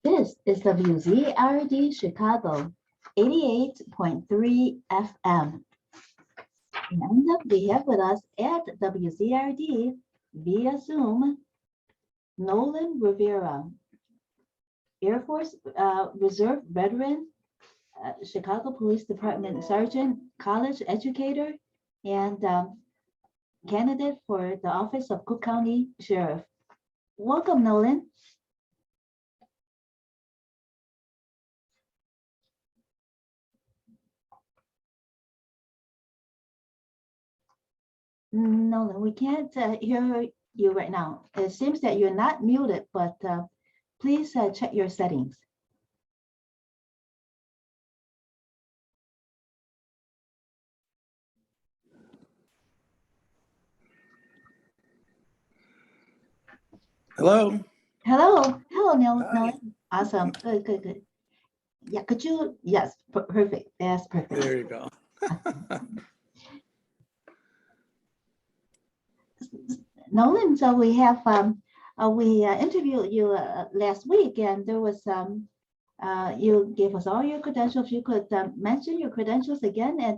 This is WZRD Chicago, 88.3 FM. And we have with us at WZRD via Zoom, Noland Rivera, Air Force Reserve veteran, Chicago Police Department Sergeant, college educator, and candidate for the office of Cook County Sheriff. Welcome, Noland. Noland, we can't hear you right now. It seems that you're not muted, but please check your settings. Hello. Hello, Noland. Awesome. Good. Yeah, could you? Yes, perfect. That's perfect. There you go. Noland, so we have we interviewed you last week, and there was you gave us all your credentials. You could mention your credentials again, and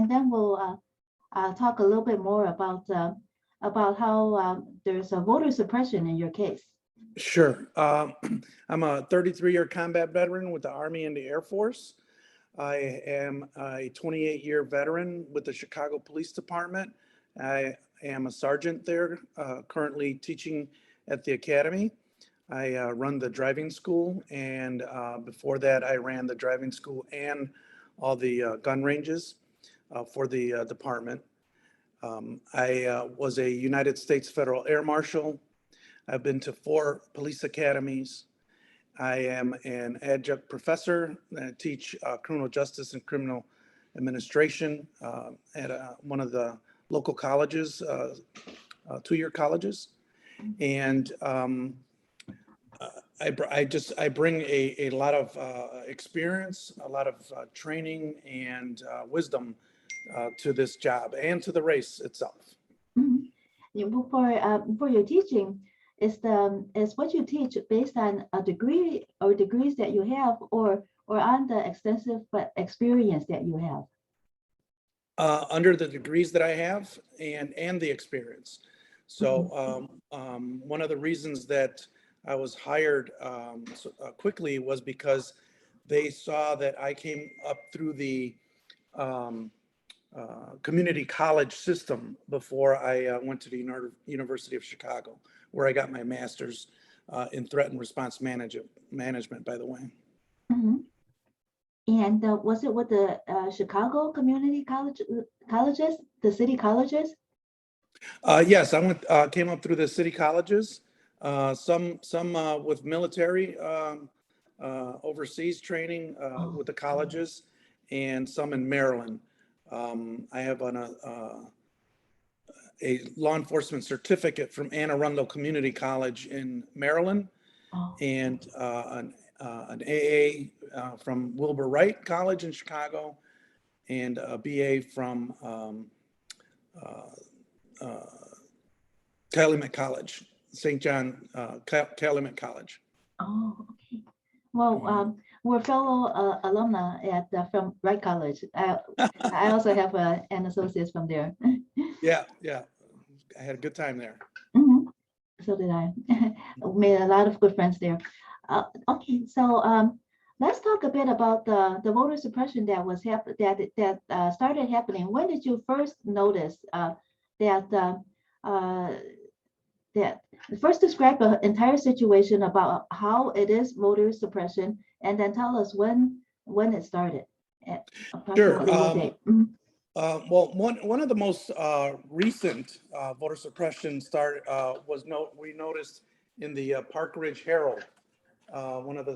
then we'll talk a little bit more about how there's a voter suppression in your case. Sure. I'm a 33-year combat veteran with the Army and the Air Force. I am a 28-year veteran with the Chicago Police Department. I am a sergeant there, currently teaching at the academy. I run the driving school, and before that, I ran the driving school and all the gun ranges for the department. I was a United States Federal Air Marshal. I've been to 4 police academies. I am an adjunct professor. I teach criminal justice and criminal administration at one of the local colleges, 2-year colleges. And I bring a lot of experience, a lot of training and wisdom to this job and to the race itself. Mm-hmm. For your teaching, is what you teach based on a degree or degrees that you have, or on the extensive experience that you have? Under the degrees that I have and the experience. So one of the reasons that I was hired quickly was because they saw that I came up through the community college system before I went to the University of Chicago, where I got my master's in threat and response management, by the way. Mm-hmm. And was it with the Chicago community colleges, the city colleges? Yes, I came up through the city colleges, some with military overseas training with the colleges, and some in Maryland. I have a law enforcement certificate from Anne Arundel Community College in Maryland, and an AA from Wilbur Wright College in Chicago, and a BA from Calumet College, St. John Calumet College. Oh, okay. Well, we're fellow alumni from Wright College. I also have an associate from there. Yeah. I had a good time there. Mm-hmm. So did I. Made a lot of good friends there. Okay, so let's talk a bit about the voter suppression that was started happening. When did you first notice that first describe the entire situation about how it is voter suppression, and then tell us when it started. Sure. Mm-hmm. Well, one of the most recent voter suppression we noticed in the Park Ridge Herald, one of the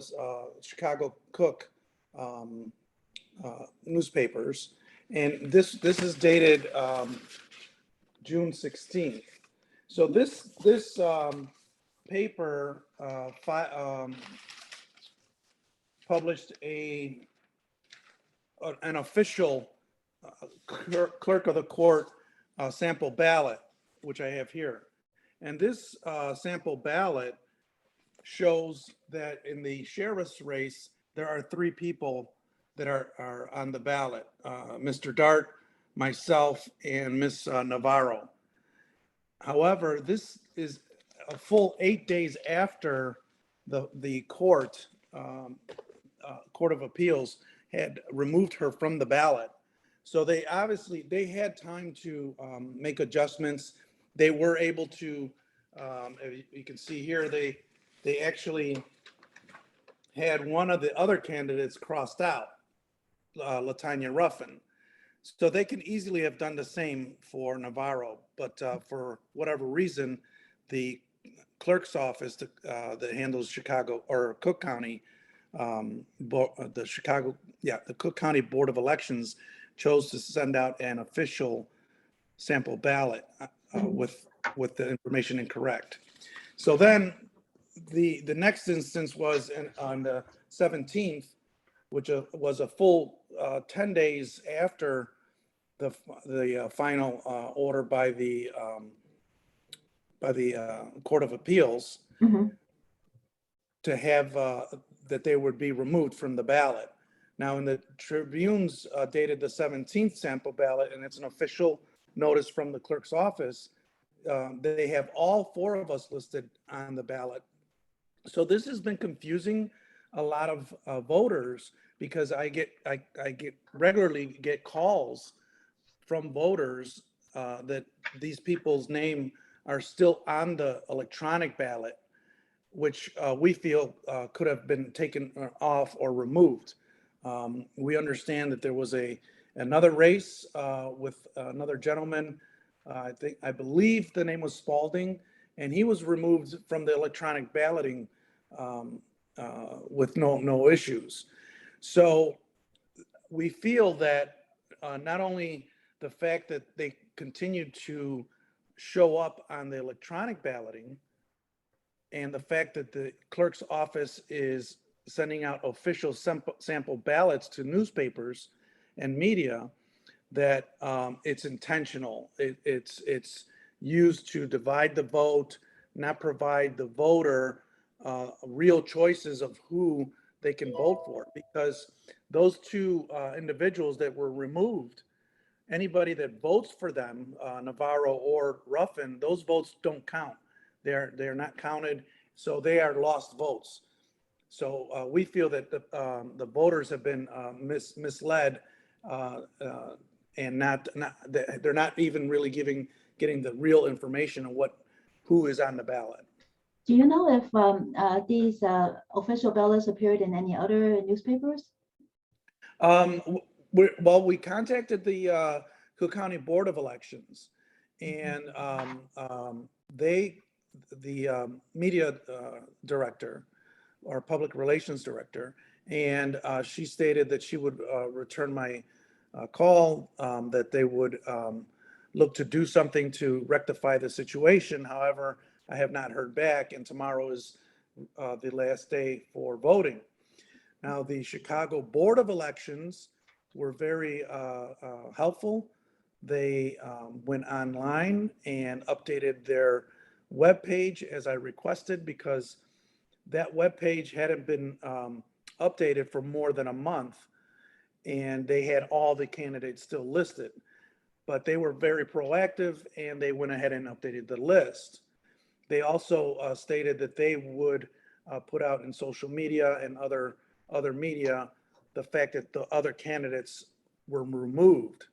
Chicago Cook newspapers, and this is dated June 16th. So this paper published an official clerk of the court sample ballot, which I have here. And this sample ballot shows that in the sheriff's race, there are 3 people that are on the ballot, Mr. Dart, myself, and Miss Navarro. However, this is a full 8 days after the court, Court of Appeals had removed her from the ballot. So they had time to make adjustments. They were able to, as you can see here, they actually had one of the other candidates crossed out, LaTonya Ruffin. So they can easily have done the same for Navarro, but for whatever reason, the clerk's office that handles Chicago or Cook County, the Cook County Board of Elections chose to send out an official sample ballot with the information incorrect. So then the next instance was on the 17th, which was a full 10 days after the final order by the Court of Appeals to have that they would be removed from the ballot. Now, in the Tribune's dated the 17th sample ballot, and it's an official notice from the clerk's office, they have all 4 of us listed on the ballot. So this has been confusing a lot of voters, because I regularly get calls from voters that these people's name are still on the electronic ballot, which we feel could have been taken off or removed. We understand that there was another race with another gentleman. I believe the name was Spalding, and he was removed from the electronic balloting with no issues. So we feel that not only the fact that they continued to show up on the electronic balloting, and the fact that the clerk's office is sending out official sample ballots to newspapers and media, that it's intentional. It's used to divide the vote, not provide the voter real choices of who they can vote for, because those 2 individuals that were removed, anybody that votes for them, Navarro or Ruffin, those votes don't count. They're not counted, so they are lost votes. So we feel that the voters have been misled, and they're not even really getting the real information of who is on the ballot. Do you know if these official ballots appeared in any other newspapers? We contacted the Cook County Board of Elections, and the media director or public relations director, and she stated that she would return my call, that they would look to do something to rectify the situation. However, I have not heard back, and tomorrow is the last day for voting. Now, the Chicago Board of Elections were very helpful. They went online and updated their webpage as I requested, because that webpage hadn't been updated for more than a month, and they had all the candidates still listed. But they were very proactive, and they went ahead and updated the list. They also stated that they would put out in social media and other media the fact that the other candidates were removed.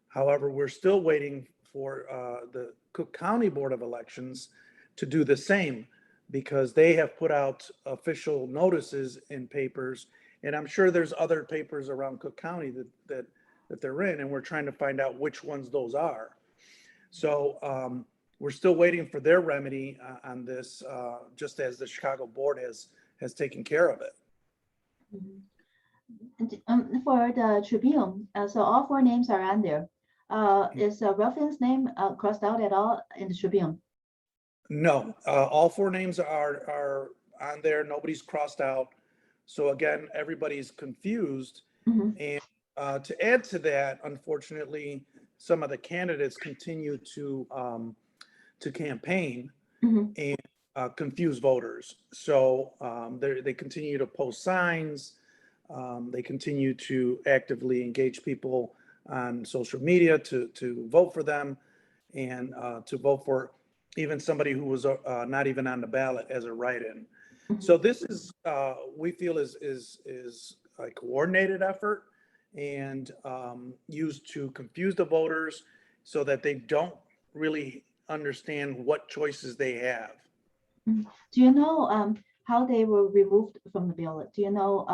However, we're still waiting for the Cook County Board of Elections to do the same, because they have put out official notices in papers, and I'm sure there's other papers around Cook County that they're in, and we're trying to find out which ones those are. So we're still waiting for their remedy on this, just as the Chicago Board has taken care of it. For the Tribune, so all 4 names are on there. Is Ruffin's name crossed out at all in the Tribune? No, all 4 names are on there. Nobody's crossed out. So again, everybody's confused. And to add to that, unfortunately, some of the candidates continue to campaign, and confuse voters. So they continue to post signs. They continue to actively engage people on social media to vote for them, and to vote for even somebody who was not even on the ballot as a write-in. So this is, we feel is a coordinated effort, and used to confuse the voters so that they don't really understand what choices they have. Do you know how they were removed from the ballot? Do you know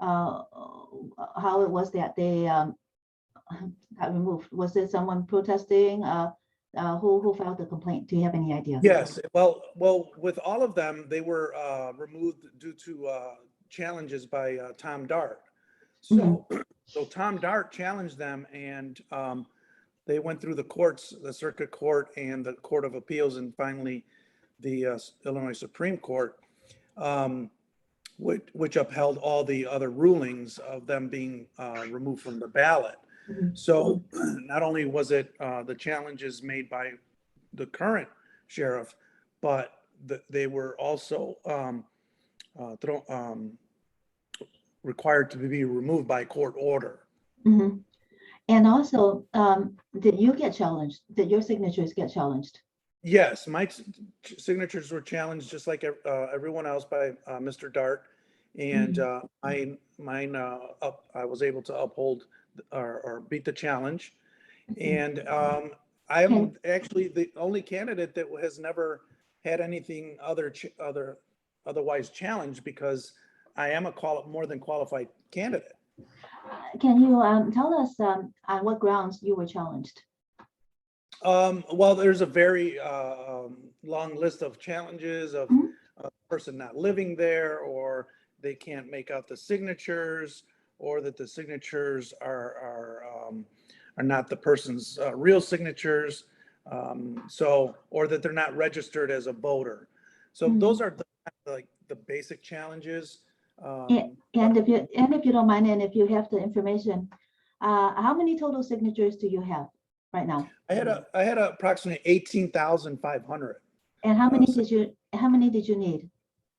how it was that they got removed? Was it someone protesting? Who filed the complaint? Do you have any idea? Yes, well, with all of them, they were removed due to challenges by Tom Dart. So, so Tom Dart challenged them, and they went through the courts, the circuit court and the Court of Appeals, and finally the Illinois Supreme Court, which upheld all the other rulings of them being removed from the ballot. So not only was it the challenges made by the current sheriff, but they were also required to be removed by court order. And also, did you get challenged? Did your signatures get challenged? Yes, my signatures were challenged just like everyone else by Mr. Dart, and mine I was able to uphold or beat the challenge, and I am actually the only candidate that has never had anything otherwise challenged, because I am a more than qualified candidate. Can you tell us on what grounds you were challenged? Well, there's a very long list of challenges of a person not living there, or they can't make out the signatures, or that the signatures are not the person's real signatures, or that they're not registered as a voter. So those are the basic challenges. And if you don't mind, and if you have the information, how many total signatures do you have right now? I had approximately 18,500. And how many did you need?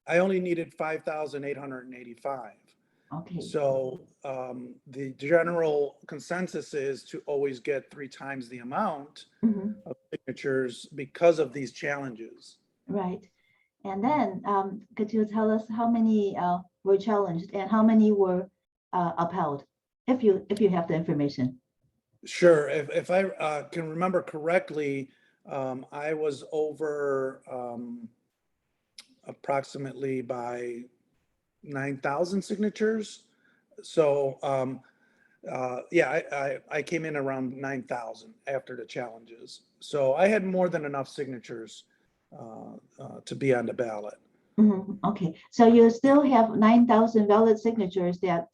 I only needed 5,885. Okay. So the general consensus is to always get 3 times the amount of signatures because of these challenges. Right. And then could you tell us how many were challenged and how many were upheld, if you have the information? Sure. If I can remember correctly, I was over approximately by 9,000 signatures. So yeah, I came in around 9,000 after the challenges. So I had more than enough signatures to be on the ballot. Okay, so you still have 9,000 valid signatures that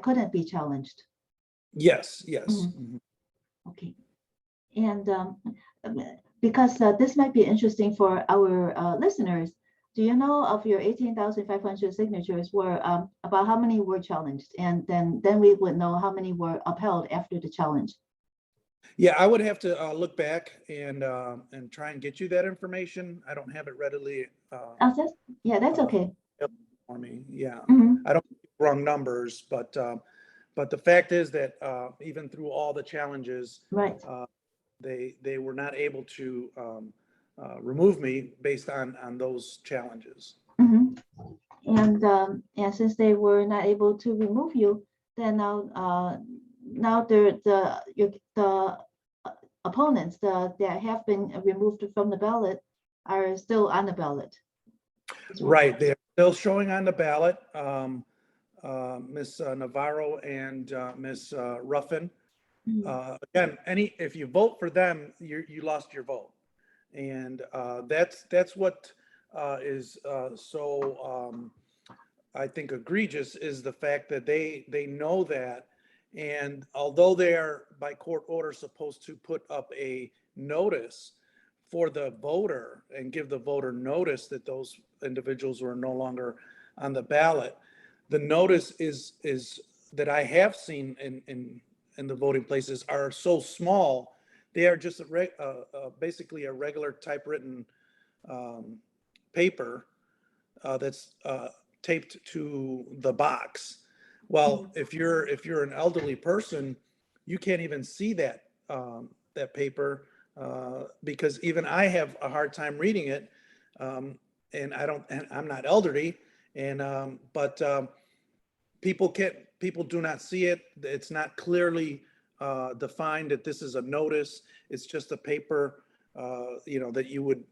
couldn't be challenged. Yes, yes. Okay, and because this might be interesting for our listeners, do you know of your 18,500 signatures were about how many were challenged, and then we would know how many were upheld after the challenge? Yeah, I would have to look back and try and get you that information. I don't have it readily. That's okay. For me, yeah, I don't wrong numbers, but the fact is that even through all the challenges, right, they were not able to remove me based on those challenges. And since they were not able to remove you, then now the opponents that have been removed from the ballot are still on the ballot. Right, they're still showing on the ballot. Miss Navarro and Miss Ruffin. Again, if you vote for them, you lost your vote, and that's what is so I think egregious, is the fact that they know that, and although they are by court order supposed to put up a notice for the voter and give the voter notice that those individuals were no longer on the ballot, the notice is that I have seen in the voting places are so small. They are just basically a regular typewritten paper that's taped to the box. Well, if you're an elderly person, you can't even see that that paper because even I have a hard time reading it, and I'm not elderly, and people do not see it. It's not clearly defined that this is a notice. It's just a paper, that you would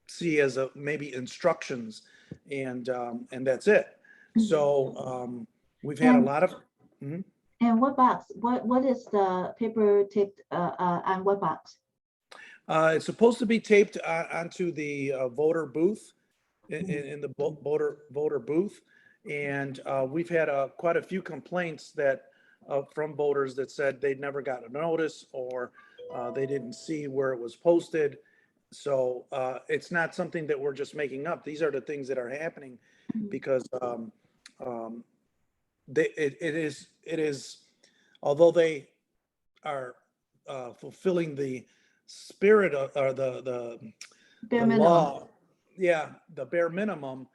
see as maybe instructions, and that's it. So we've had a And lot of. Mhm. and what box? What is the paper taped on what box? It's supposed to be taped onto the voter booth in the voter booth, and we've had quite a few complaints that from voters that said they'd never got a notice or they didn't see where it was posted. So it's not something that we're just making up. These are the things that are happening because um, it is although they are fulfilling the spirit of, or Bare the minimum. law, yeah, the bare minimum,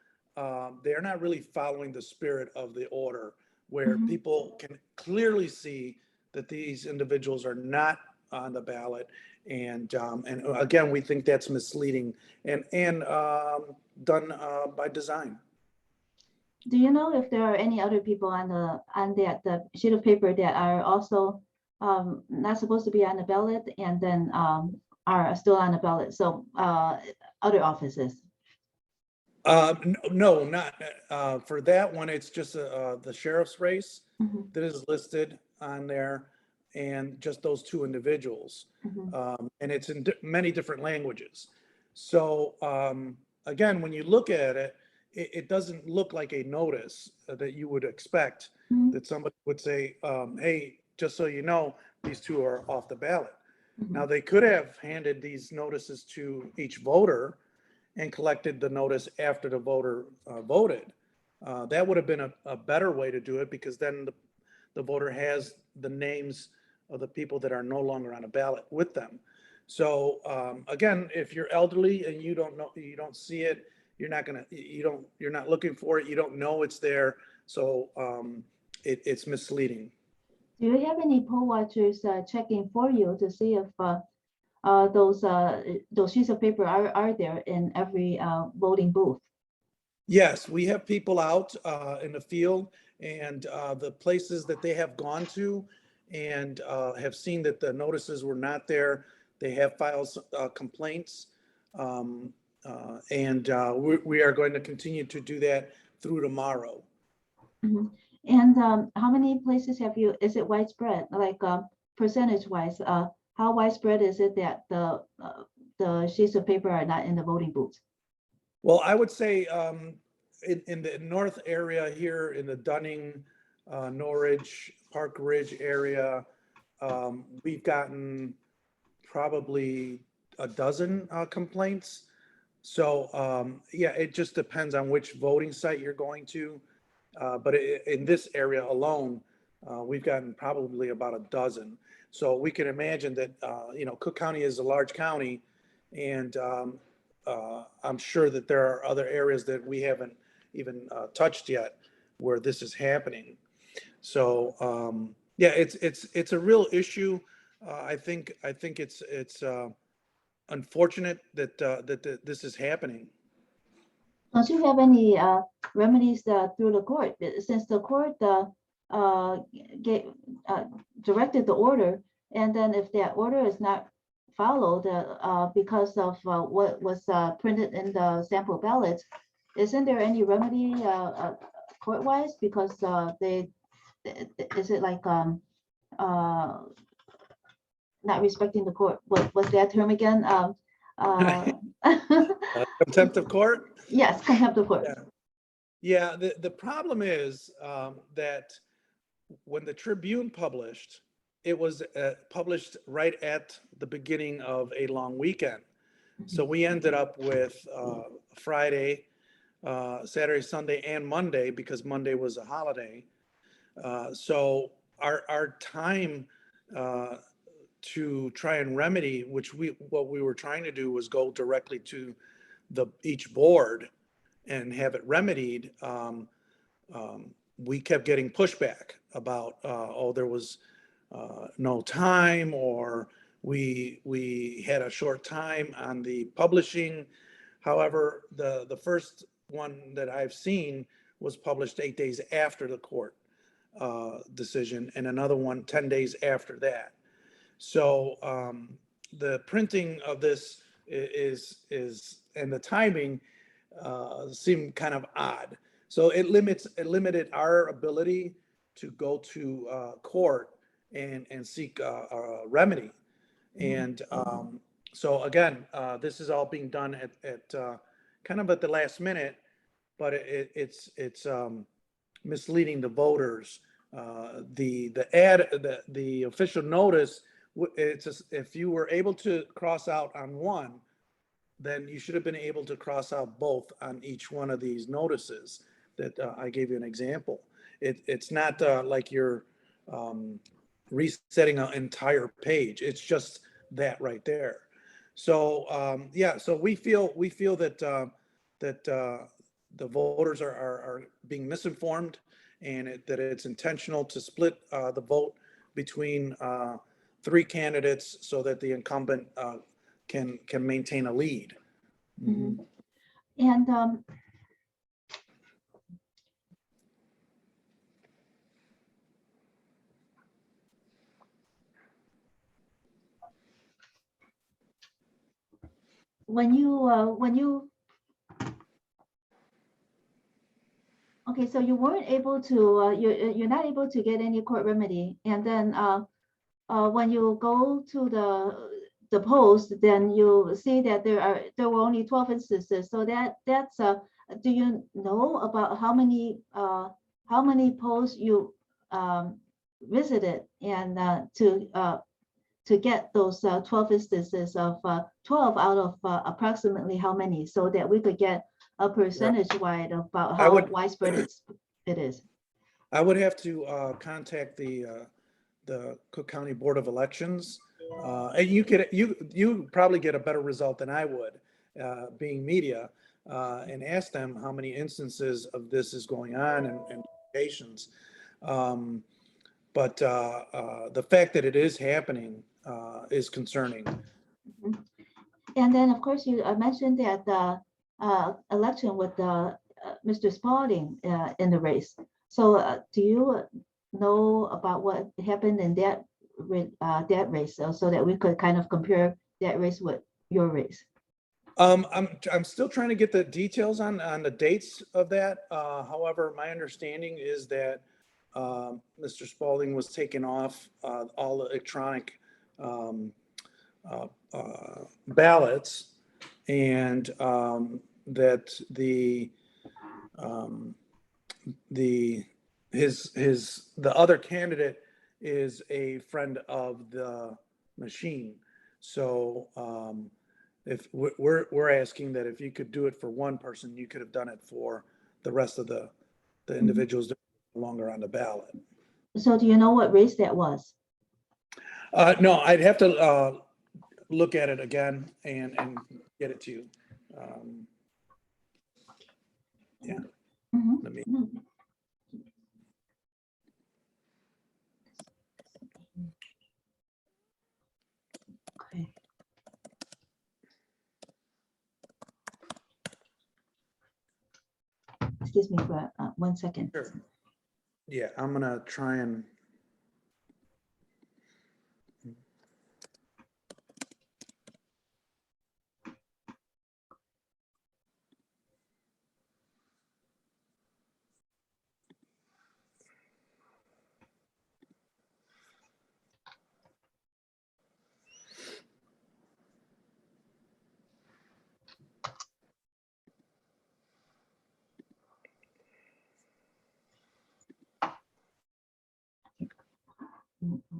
they're not really following the spirit of the order, where Mhm. people can clearly see that these individuals are not on the ballot, and again, we think that's misleading and done by design. Do you know if there are any other people on the sheet of paper that are also not supposed to be on the ballot and then are still on the ballot? So other offices. No, not for that one. It's just the sheriff's race Mhm, that is listed on there, and just those two individuals. mhm, And it's in many different languages. So again, when you look at it, it doesn't look like a notice that you would expect mhm, that somebody would say, "Hey, just so you know, these two are off the ballot." Now, mhm. they could have handed these notices to each voter and collected the notice after the voter voted. That would have been a better way to do it, because then the voter has the names of the people that are no longer on a ballot with them. So again, if you're elderly and you don't know, you don't see it, you're not looking for it, you don't know it's there. So it's misleading. Do you have any poll watchers checking for you to see if those sheets of paper are there in every voting booth? Yes, we have people out in the field, and the places that they have gone to and have seen that the notices were not there. They have filed complaints, and we are going to continue to do that through tomorrow. Mhm. And how many places have you, is it widespread, like percentage wise? How widespread is it that the sheets of paper are not in the voting booths? Well, I would say in the north area here in the Dunning, Norridge, Park Ridge area, we've gotten probably a dozen complaints. So yeah, it just depends on which voting site you're going to. But in this area alone, we've gotten probably about a dozen. So we can imagine that, Cook County is a large county, and I'm sure that there are other areas that we haven't even touched yet where this is happening. So yeah, it's a real issue. I think it's unfortunate that this is happening. Don't you have any remedies through the court? Since the court uh, gave, directed the order, and then if that order is not followed because of what was printed in the sample ballots, isn't there any remedy court-wise? Because is it like uh, not respecting the court? What was that term again? Uh, Contempt of court. yes, contempt of court. Yeah. Yeah, the problem is that when the Tribune published, it was published right at the beginning of a long weekend. So we ended up with Friday, Saturday, Sunday, and Monday, because Monday was a holiday. So our time uh, to try and remedy, what we were trying to do was go directly to each board and have it remedied, we kept getting pushback about, oh, there was no time, or we had a short time on the publishing. However, the first one that I've seen was published 8 days after the court decision, and another one 10 days after that. So the printing of this is and the timing seemed kind of odd. So it limited our ability to go to court and seek a remedy. And so again, this is all being done at kind of at the last minute, but it's misleading the voters. The official notice, it's just, if you were able to cross out on one, then you should have been able to cross out both on each one of these notices that I gave you an example. It's not like you're resetting an entire page. It's just that right there. So yeah, so we feel that the voters are being misinformed, and that it's intentional to split the vote between 3 candidates so that the incumbent can maintain a lead. Mm-hmm. And when you okay, so you weren't able to you're not able to get any court remedy, and then when you go to the post, then you see that there were only 12 instances. So that's do you know about how many posts you visited, and to get those 12 instances of 12 out of approximately how many, so that we could get a percentage wide about how widespread it is? I would have to contact the Cook County Board of Elections, and you probably get a better result than I would, being media, and ask them how many instances of this is going on and patients. But the fact that it is happening is concerning. And then, of course, you mentioned that the election with Mr. Spalding in the race. So do you know about what happened in that race, so that we could kind of compare that race with your race? I'm still trying to get the details on the dates of that. However, my understanding is that Mr. Spalding was taken off all the electronic ballots, and that the other candidate is a friend of the machine. So if we're asking that if you could do it for one person, you could have done it for the rest of the individuals that are no longer on the ballot. So do you know what race that was? No, I'd have to look at it again and get it to you. Yeah. Let me. Okay. Excuse me for 1 second. Sure. Yeah, I'm gonna try and.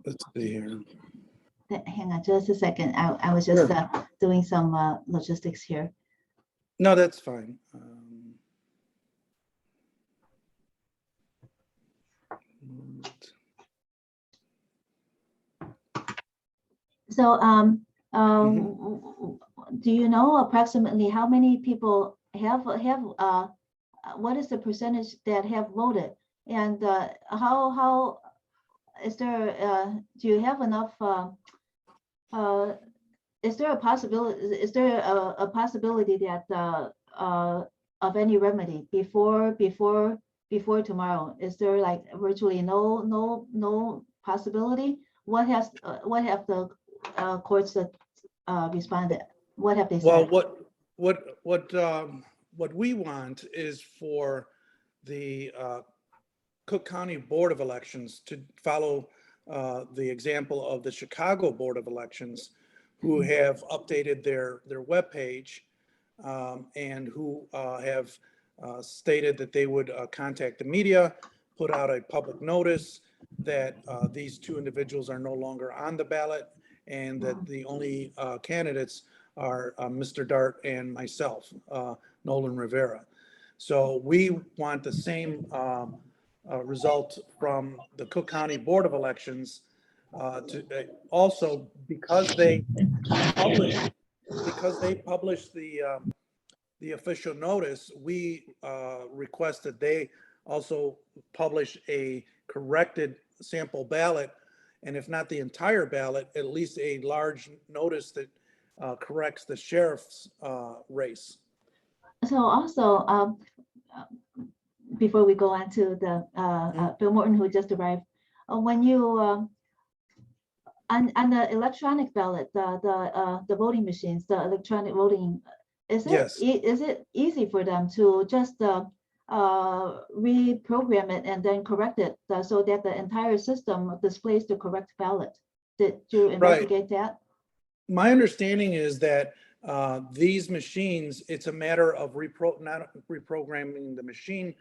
Let's see here. Hang on just a second. I was just doing some logistics here. No, that's fine. So do you know approximately how many people have what is the percentage that have voted? And how is there, do you have enough, is there a possibility that of any remedy before tomorrow? Is there like virtually no possibility? What have the courts responded? What have they Well, said? what we want is for the Cook County Board of Elections to follow the example of the Chicago Board of Elections, who have updated their webpage and who have stated that they would contact the media, put out a public notice that these two individuals are no longer on the ballot, and that the only candidates are Mr. Dart and myself, Noland Rivera. So we want the same result from the Cook County Board of Elections to also because they published the official notice. We request that they also publish a corrected sample ballot, and if not the entire ballot, at least a large notice that corrects the sheriff's race. So also, before we go on to the Bill Morton, who just arrived, when you on the electronic ballot, the voting machines, the electronic voting, is it Yes. Is it easy for them to just reprogram it and then correct it so that the entire system displays the correct ballot? Did you investigate that? My understanding is that these machines, it's a matter of not reprogramming the machine,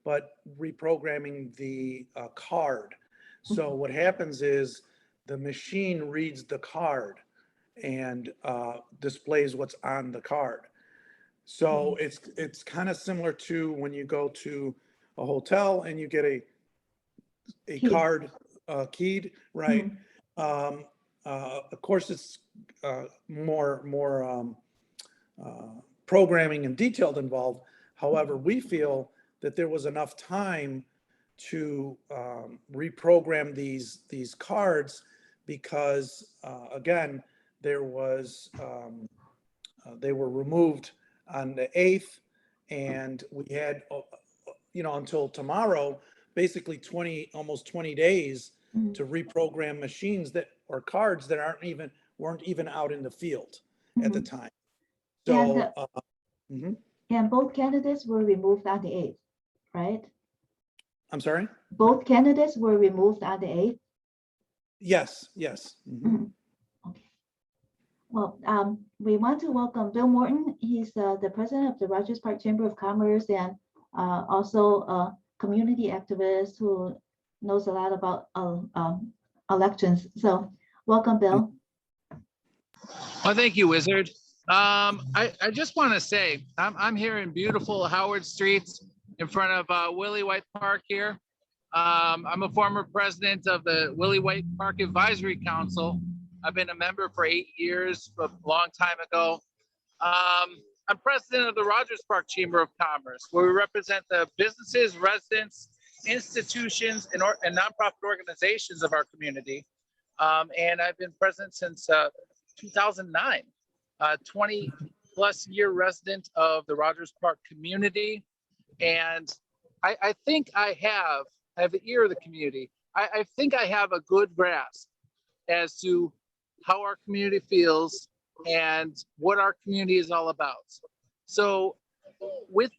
but reprogramming the card. So what happens is the machine reads the card and displays what's on the card. So it's kind of similar to when you go to a hotel and you get a card keyed, right? Of course, it's more programming and detailed involved. However, we feel that there was enough time to reprogram these cards because, again, there was they were removed on the 8th, and we had until tomorrow, basically almost 20 days to reprogram machines or cards that weren't even out in the field at the time. So and both candidates were removed on the 8th, right? I'm sorry? Both candidates were removed on the 8th? Yes. Okay. Well, we want to welcome Bill Morton. He's the president of the Rogers Park Chamber of Commerce and also a community activist who knows a lot about elections. So welcome, Bill. Well, thank you, Wizard. I just want to say I'm here in beautiful Howard Streets in front of Willie White Park here. I'm a former president of the Willie White Park Advisory Council. I've been a member for 8 years, a long time ago. I'm president of the Rogers Park Chamber of Commerce, where we represent the businesses, residents, institutions, and nonprofit organizations of our community. And I've been president since 2009, 20 plus year resident of the Rogers Park community. And I think I have the ear of the community. I think I have a good grasp as to how our community feels and what our community is all about. So with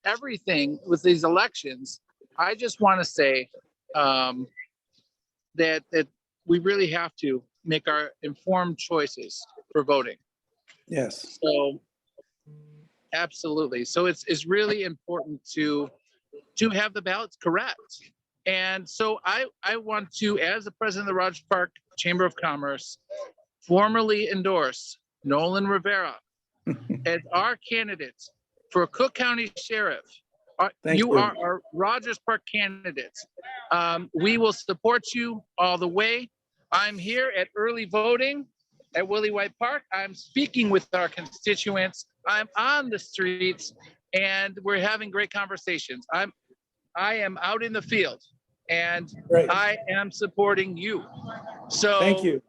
everything, with these elections, I just want to say that we really have to make our informed choices for voting. Yes. So absolutely. So it's really important to have the ballots correct. And so I want to, as the president of the Rogers Park Chamber of Commerce, formally endorse Noland Rivera as our candidate for Cook County Sheriff. You are our Rogers Park candidate. We will support you all the way. I'm here at early voting at Willie White Park. I'm speaking with our constituents. I'm on the streets, and we're having great conversations. I am out in the field, and Great. I am supporting you. So Thank you.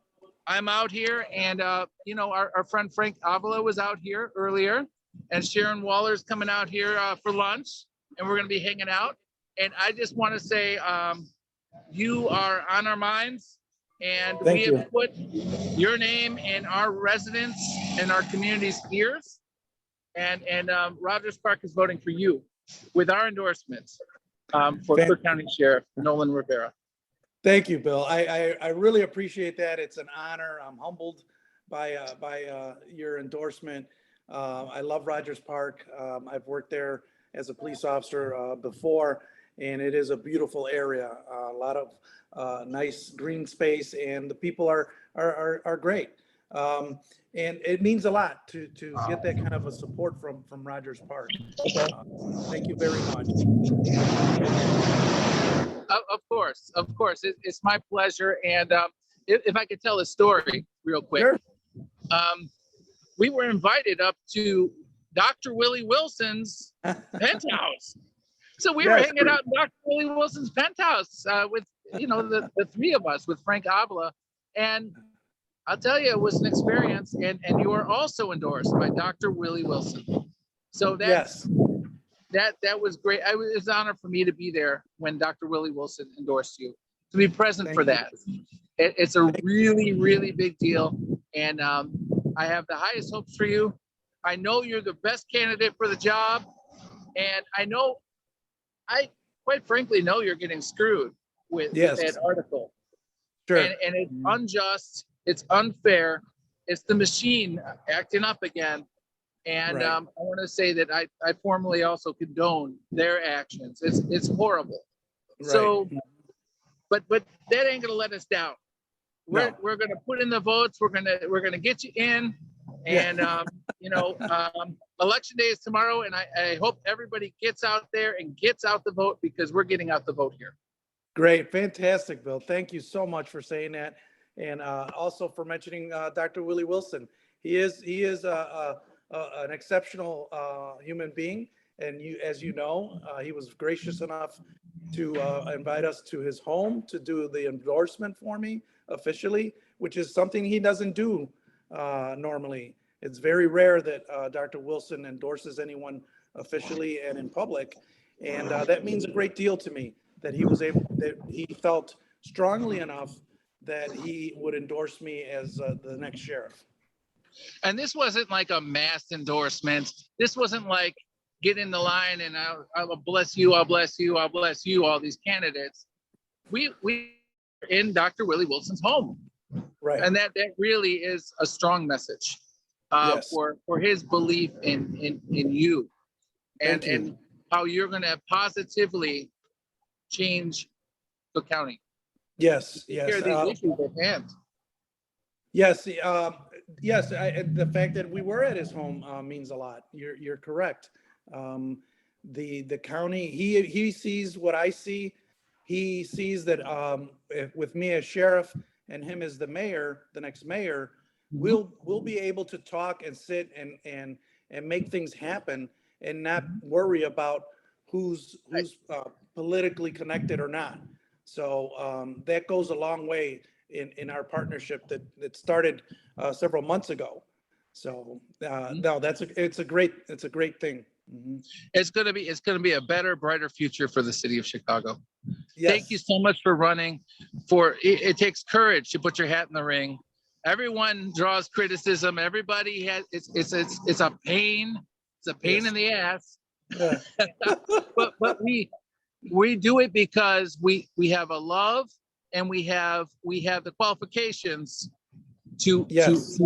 I'm out here, and you know, our friend Frank Avila was out here earlier, and Sharon Waller's coming out here for lunch, and we're going to be hanging out. And I just want to say, you are on our minds, and Thank we you. have put your name in our residents and our community's ears. And Rogers Park is voting for you with our endorsements for Cook County Sheriff Noland Rivera. Thank you, Bill. I really appreciate that. It's an honor. I'm humbled by your endorsement. I love Rogers Park. I've worked there as a police officer before, and it is a beautiful area. A lot of nice green space, and the people are great. And it means a lot to get that kind of a support from Rogers Park. Thank you very much. Of course, it's my pleasure. And if I could tell a story real quick. Sure. We were invited up to Dr. Willie Wilson's penthouse. So we were hanging out in Dr. Willie Wilson's penthouse with, you know, the three of us, with Frank Avila. And I'll tell you, it was an experience. And you are also endorsed by Dr. Willie Wilson. So that was great. It was an honor for me to be there when Dr. Willie Wilson endorsed you, to be present for that. It's a really, really big deal. And I have the highest hopes for you. I know you're the best candidate for the job. And I quite frankly know you're getting screwed with that article. Sure. And it's unjust. It's unfair. It's the machine acting up again. And I want to say that I formally also condone their actions. It's horrible. Right. So, but that ain't gonna let us down. We're gonna put in the votes. We're gonna get you in. And you know, election day is tomorrow, and I hope everybody gets out there and gets out the vote, because we're getting out the vote here. Great, fantastic, Bill. Thank you so much for saying that, and also for mentioning Dr. Willie Wilson. He is an exceptional human being, and as you know, he was gracious enough to invite us to his home to do the endorsement for me officially, which is something he doesn't do normally. It's very rare that Dr. Wilson endorses anyone officially and in public, and that means a great deal to me that he felt strongly enough that he would endorse me as the next sheriff. And this wasn't like a mass endorsement. This wasn't like get in the line and I'll bless you, I'll bless you, I'll bless you, all these candidates. We in Dr. Willie Wilson's home. Right. And that really is a strong message for his belief in you and how you're going to positively change the county. Yes. Take care of these issues at hand. Yes. The fact that we were at his home means a lot. You're correct. The county, he sees what I see. He sees that with me as sheriff and him as the mayor, the next mayor, we'll be able to talk and sit and make things happen and not worry about who's politically connected or not. So that goes a long way in our partnership that started several months ago. So no, it's a great thing. Mm-hmm. It's going to be a better, brighter future for the city of Chicago. Yes. Thank you so much for running. It takes courage to put your hat in the ring. Everyone draws criticism. Everybody has it's a pain. It's a pain in the ass. Yeah. but we do it because we have a love and we have the qualifications to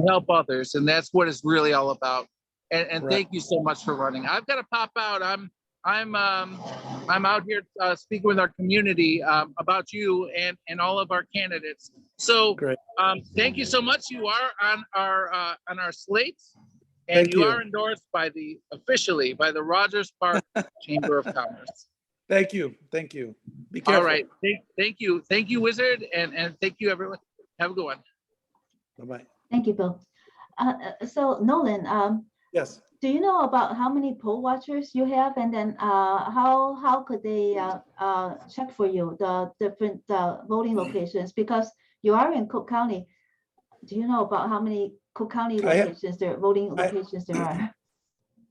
help others, and that's what it's really all about. And thank you so much for running. I've got to pop out. I'm out here speaking with our community about you and all of our candidates. So thank you so much. You are on our slate, and you are endorsed officially by the Rogers Park Chamber of Commerce. Thank you. Be careful. All right. Thank you, Wizard, and thank you, everyone. Have a good one. Bye-bye. Thank you, Bill. So Nolan, Yes. do you know about how many poll watchers you have, and then how could they check for you the different voting locations, because you are in Cook County? Do you know about how many Cook County I have- locations voting I- locations there are?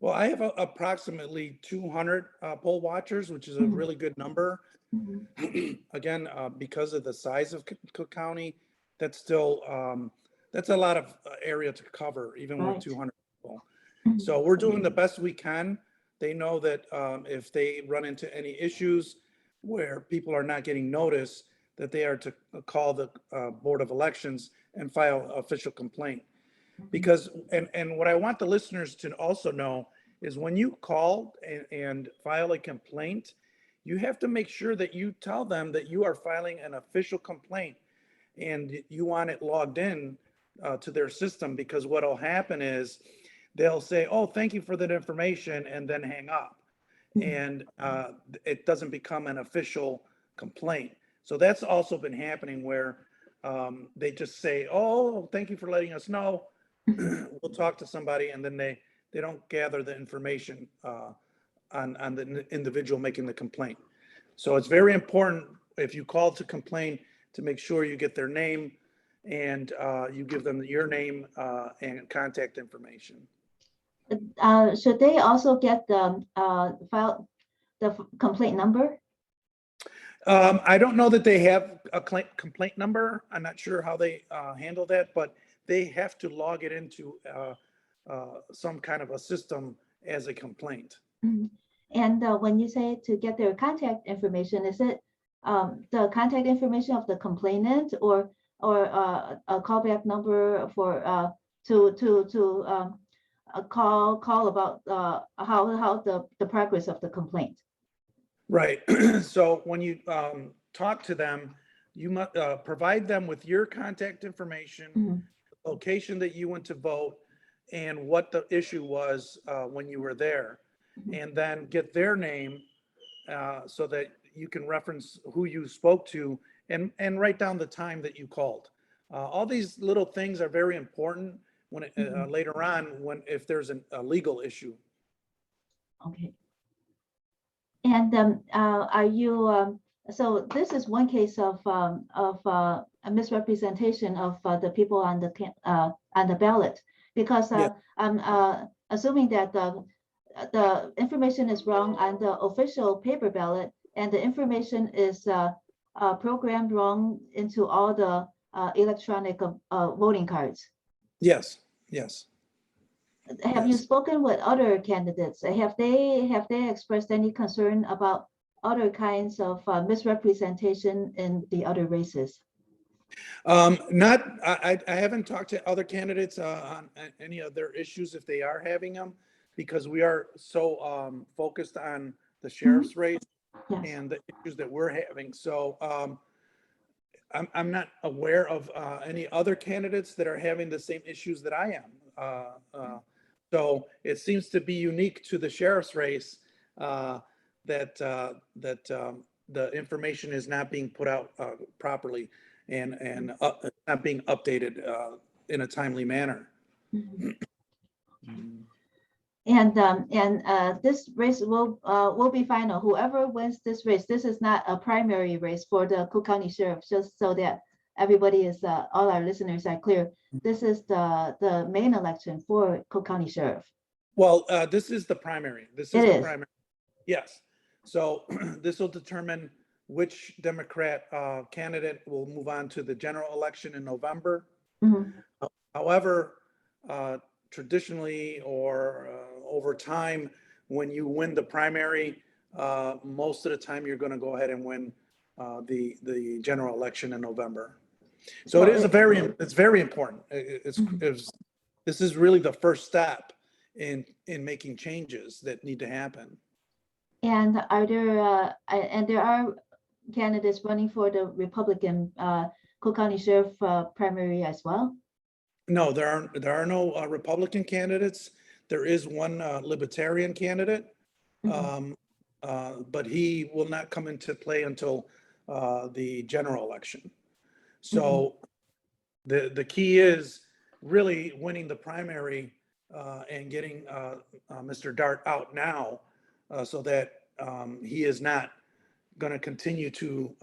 Well, I have approximately 200 poll watchers, which is a Mhm. really good number. Mhm. Again, because of the size of Cook County, that's still, that's a lot of area to cover, even with Right. 200 people. Mhm. So we're doing the best we can. They know that if they run into any issues where people are not getting notice, that they are to call the Board of Elections and file official complaint. Because, and what I want the listeners to also know is when you call and file a complaint, you have to make sure that you tell them that you are filing an official complaint and you want it logged in to their system, because what'll happen is they'll say, oh, thank you for that information, and then hang up. And it doesn't become an official complaint. So that's also been happening where they just say, oh, thank you for letting us know. We'll talk to somebody, and then they don't gather the information on the individual making the complaint. So it's very important, if you call to complain, to make sure you get their name and you give them your name and contact information. Should they also get the complaint number? I don't know that they have a complaint number. I'm not sure how they handle that, but they have to log it into some kind of a system as a complaint. Mhm. And when you say to get their contact information, is it the contact information of the complainant, or a callback number for to call about how the progress of the complaint? Right. So when you talk to them, you must provide them with your contact information, Mhm. location that you went to vote, and what the issue was when you were there, and then get their name so that you can reference who you spoke to and write down the time that you called. All these little things are very important when later on, if there's a legal issue. Okay. And are you so this is one case of a misrepresentation of the people on the ballot, because Yeah. I'm assuming that the information is wrong on the official paper ballot, and the information is programmed wrong into all the electronic voting cards. Yes. Yes. Have you Yes. spoken with other candidates? Have they expressed any concern about other kinds of misrepresentation in the other races? Not, I haven't talked to other candidates on any of their issues if they are having them, because we are so focused on the sheriff's race Yes. and the issues that we're having. So I'm not aware of any other candidates that are having the same issues that I am. So it seems to be unique to the sheriff's race that the information is not being put out properly and not being updated in a timely manner. Mhm. And this race will be final. Whoever wins this race, this is not a primary race for the Cook County Sheriff, just so that everybody is all our listeners are clear. This is the main election for Cook County Sheriff. Well, this is the primary. This is It the is. primary. Yes. So this will determine which Democrat candidate will move on to the general election in November. Mhm. However, traditionally or over time, when you win the primary, most of the time you're going to go ahead and win the general election in November. So it is it's very important. This is really the first step in making changes that need to happen. And there are candidates running for the Republican Cook County Sheriff primary as well? No, there are no Republican candidates. There is one Libertarian candidate, but he will not come into play until the general election. So the key is really winning the primary and getting Mr. Dart out now so that he is not going to continue to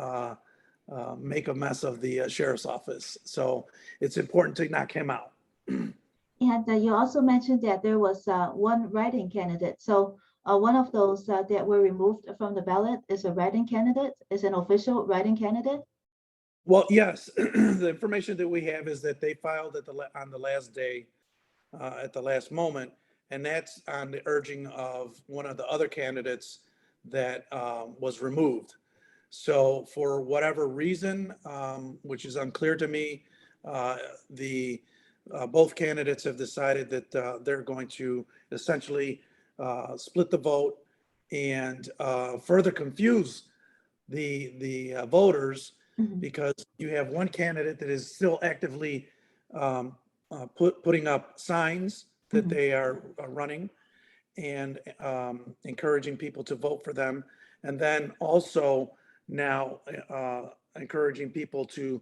make a mess of the sheriff's office. So it's important to knock him out. And you also mentioned that there was one write-in candidate. So one of those that were removed from the ballot is a write-in candidate, is an official write-in candidate? Well, yes, the information that we have is that they filed on the last day, at the last moment, and that's on the urging of one of the other candidates that was removed. So for whatever reason, which is unclear to me, both candidates have decided that they're going to essentially split the vote and further confuse the voters, because you have one candidate that is still actively putting up signs that they are running and encouraging people to vote for them. And then also now encouraging people to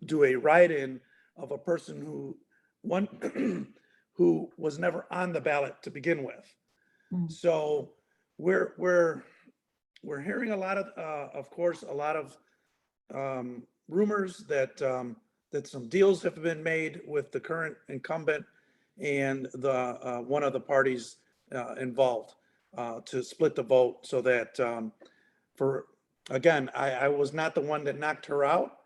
do a write-in of a person who was never on the ballot to begin with. So we're hearing a lot of course, a lot of rumors that that some deals have been made with the current incumbent and the one of the parties involved to split the vote, so that I was not the one that knocked her out,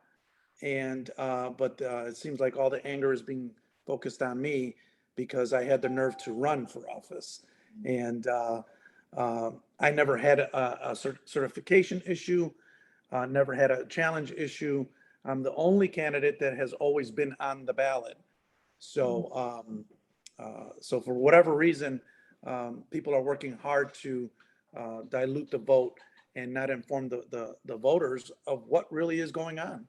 and but it seems like all the anger is being focused on me because I had the nerve to run for office, and I never had a certification issue, never had a challenge issue. I'm the only candidate that has always been on the ballot. So, so for whatever reason, people are working hard to dilute the vote and not inform the voters of what really is going on.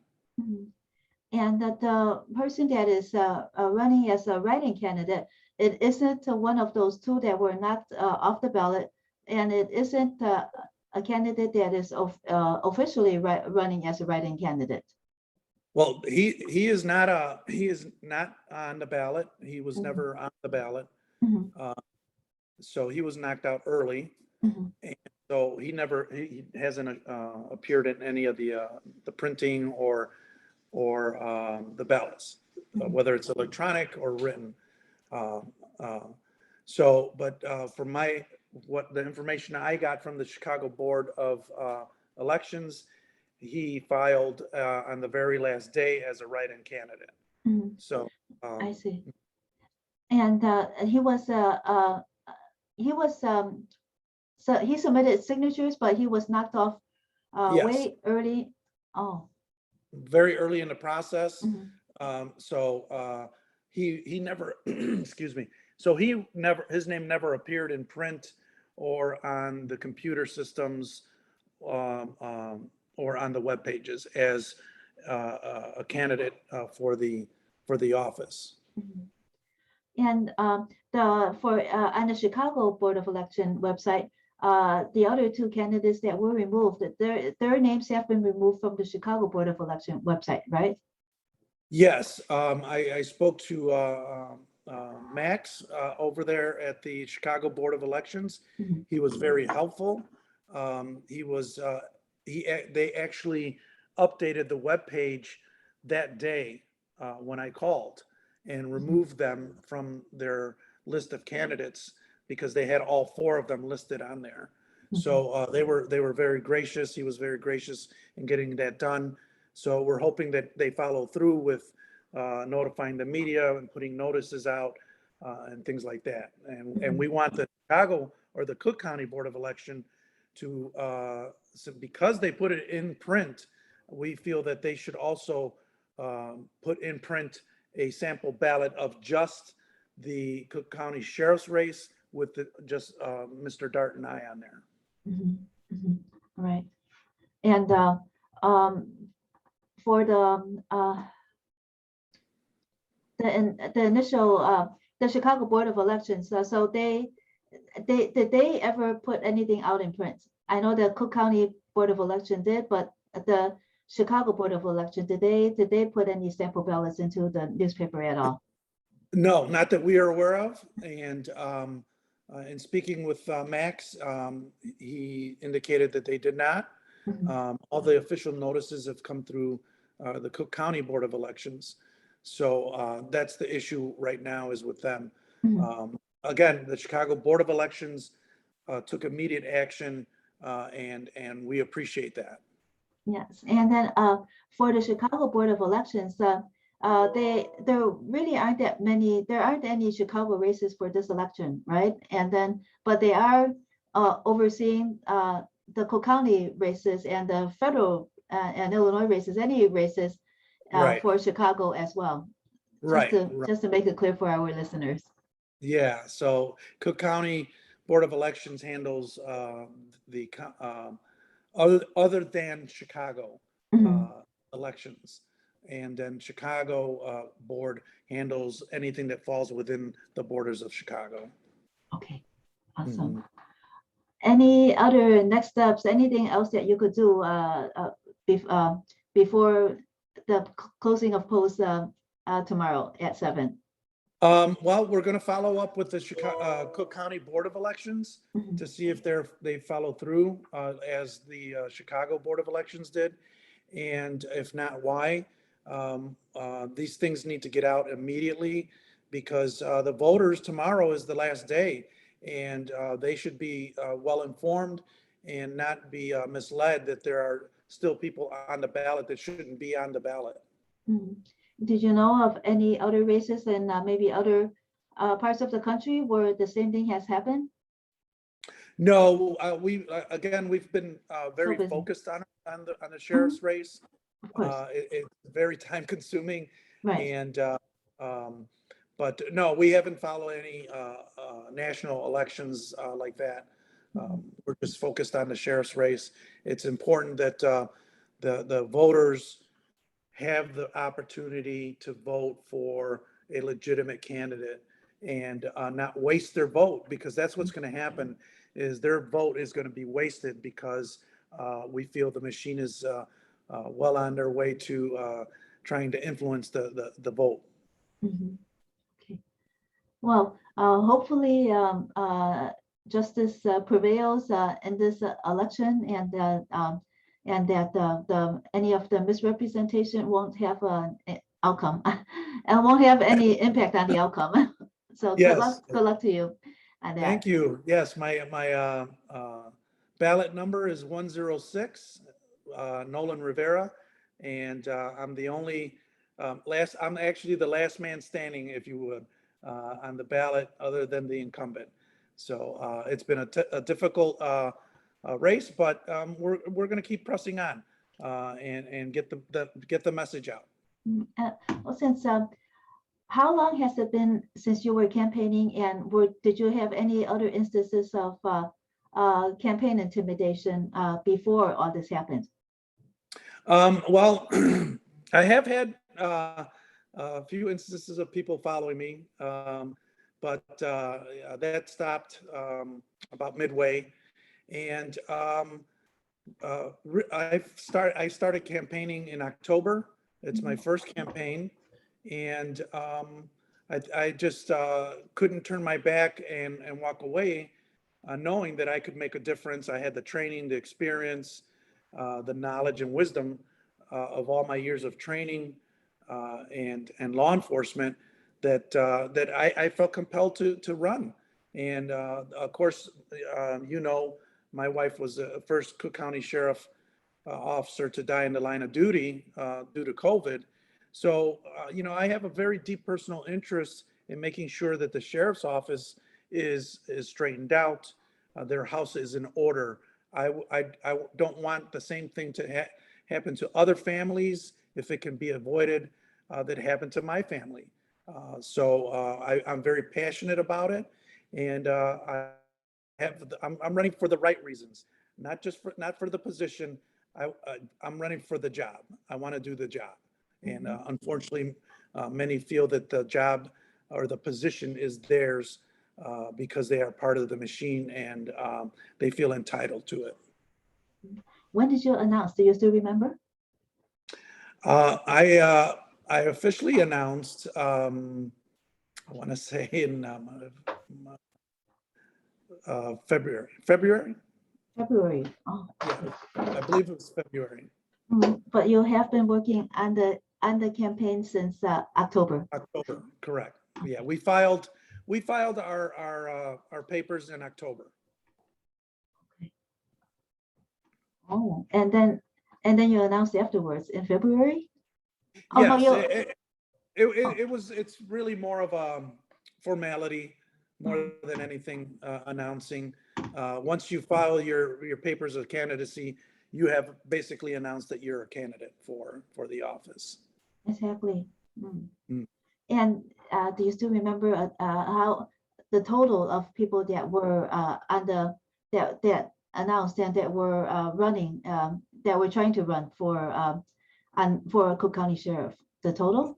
And that the person that is running as a write-in candidate, it isn't one of those two that were knocked off the ballot, and it isn't a candidate that is officially running as a write-in candidate. Well, he is not on the ballot. He was never on the ballot. So he was knocked out early. And so he hasn't appeared in any of the printing or the ballots, whether it's electronic or written. So, but from what the information I got from the Chicago Board of Elections, he filed on the very last day as a write-in candidate. So I see. And so he submitted signatures, but he was knocked off Yes. way early. Oh, very early in the process. So he never, excuse me. So his name never appeared in print or on the computer systems or on the web pages as a candidate for the office. And on the Chicago Board of Election website, the other two candidates that were removed, their names have been removed from the Chicago Board of Election website, right? Yes, I spoke to Max over there at the Chicago Board of Elections. He was very helpful. They actually updated the webpage that day when I called and removed them from their list of candidates because they had all four of them listed on there. So they were very gracious. He was very gracious in getting that done. So we're hoping that they follow through with notifying the media and putting notices out and things like that. And we want the Chicago or the Cook County Board of Election to, so because they put it in print, we feel that they should also put in print a sample ballot of just the Cook County Sheriff's race with just Mr. Dart and I on there. Right. And for the initial the Chicago Board of Elections, so did they ever put anything out in print? I know the Cook County Board of Election did, but the Chicago Board of Election, did they put any sample ballots into the newspaper at all? No, not that we are aware of. And in speaking with Max, he indicated that they did not. Mhm. All the official notices have come through the Cook County Board of Elections. So that's the issue right now, is with them. Mhm. Again, the Chicago Board of Elections took immediate action, and we appreciate that. Yes, and then for the Chicago Board of Elections, there really aren't that many. There aren't any Chicago races for this election, right? And then, but they are overseeing the Cook County races and the federal and Illinois races, any races Right, for Chicago as well. right, right. Just to make it clear for our listeners. Yeah, so Cook County Board of Elections handles the other than Chicago Mhm. elections. And then Chicago board handles anything that falls within the borders of Chicago. Okay, awesome. Mhm. Any other next steps? Anything else that you could do before the closing of polls tomorrow at 7? Well, we're going to follow up with the Cook County Board of Elections Mhm. to see if they follow through as the Chicago Board of Elections did. And if not, why? These things need to get out immediately, because the voters, tomorrow is the last day, and they should be well informed and not be misled that there are still people on the ballot that shouldn't be on the ballot. Mhm. Did you know of any other races in maybe other parts of the country where the same thing has happened? No, again, we've been So very busy. focused on the Mhm. sheriff's race. Of course, It's very time consuming, right. and but no, we haven't followed any national elections like that. Mhm. We're just focused on the sheriff's race. It's important that the voters have the opportunity to vote for a legitimate candidate, and not waste their vote, because that's what's going to happen, is their vote is going to be wasted because we feel the machine is well on their way to trying to influence the vote. Mhm. Okay. Well, hopefully justice prevails in this election, and that the any of the misrepresentation won't have an outcome and won't have any impact on the outcome. So Yes, good luck to you on that. thank you. Yes, my ballot number is 106, Noland Rivera, and I'm the only I'm actually the last man standing, if you would, on the ballot, other than the incumbent. So it's been a difficult race, but we're going to keep pressing on and get get the message out. Well, since how long has it been since you were campaigning, and did you have any other instances of campaign intimidation before all this happened? Well, I have had a few instances of people following me, but yeah, that stopped about midway. And I started campaigning in October. It's my first campaign, and I just couldn't turn my back and walk away, knowing that I could make a difference. I had the training, the experience, the knowledge and wisdom of all my years of training and law enforcement, that I felt compelled to run. And of course, my wife was the first Cook County Sheriff officer to die in the line of duty due to COVID. So, I have a very deep personal interest in making sure that the sheriff's office is straightened out, their house is in order. I don't want the same thing to happen to other families, if it can be avoided, that happened to my family. I'm very passionate about it, and I'm running for the right reasons, not for the position. I'm running for the job. I want to do the job, and unfortunately, many feel that the job or the position is theirs because they are part of the machine, and they feel entitled to it. When did you announce? Do you still remember? I officially announced, I want to say in February. February. Oh, Yeah, I believe it was February. But you have been working on the campaign since October. October, correct. Yeah, we filed our papers in October. Oh, and then you announced afterwards in February? Oh, no, Yes, you, it's really more of a formality more than anything announcing. Once you file your papers of candidacy, you have basically announced that you're a candidate for the office. exactly. Mm. And do you still remember how the total of people that were that announced and that were running, that were trying to run for Cook County Sheriff? The total?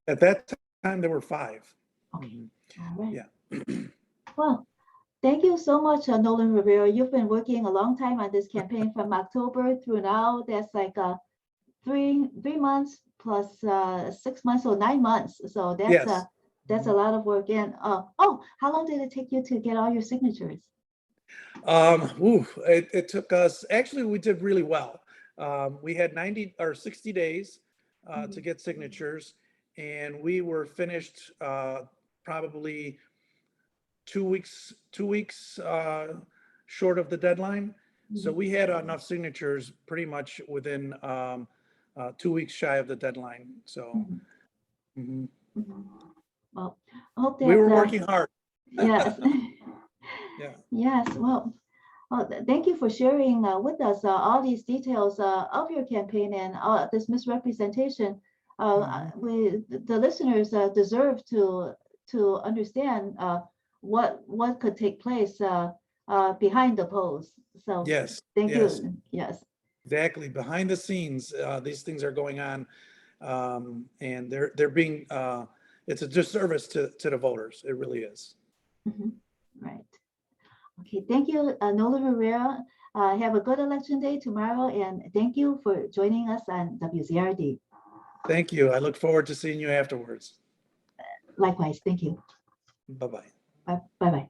At that time, there were 5. Okay. All right. Yeah. Well, thank you so much, Noland Rivera. You've been working a long time on this campaign from October through now. That's like 3 months plus 6 months, so 9 months. So Yes. That's a lot of work. And how long did it take you to get all your signatures? It took us, actually, we did really well. We had 90 or 60 days to get signatures, and we were finished probably 2 weeks short of the deadline. So we had enough signatures pretty much within 2 weeks shy of the deadline. So Well, I hope that we were working hard. Yes. Yeah. Yes. Well, thank you for sharing with us all these details of your campaign and this misrepresentation. The listeners deserve to understand what could take place behind the polls. So Yes. thank Yes. you. Yes. Exactly. Behind the scenes, these things are going on, and they're being. It's a disservice to the voters. It really is. Right. Okay. Thank you, Noland Rivera. Have a good election day tomorrow, and thank you for joining us on WZRD. Thank you. I look forward to seeing you afterwards. Likewise. Thank you. Bye-bye. Bye. Bye.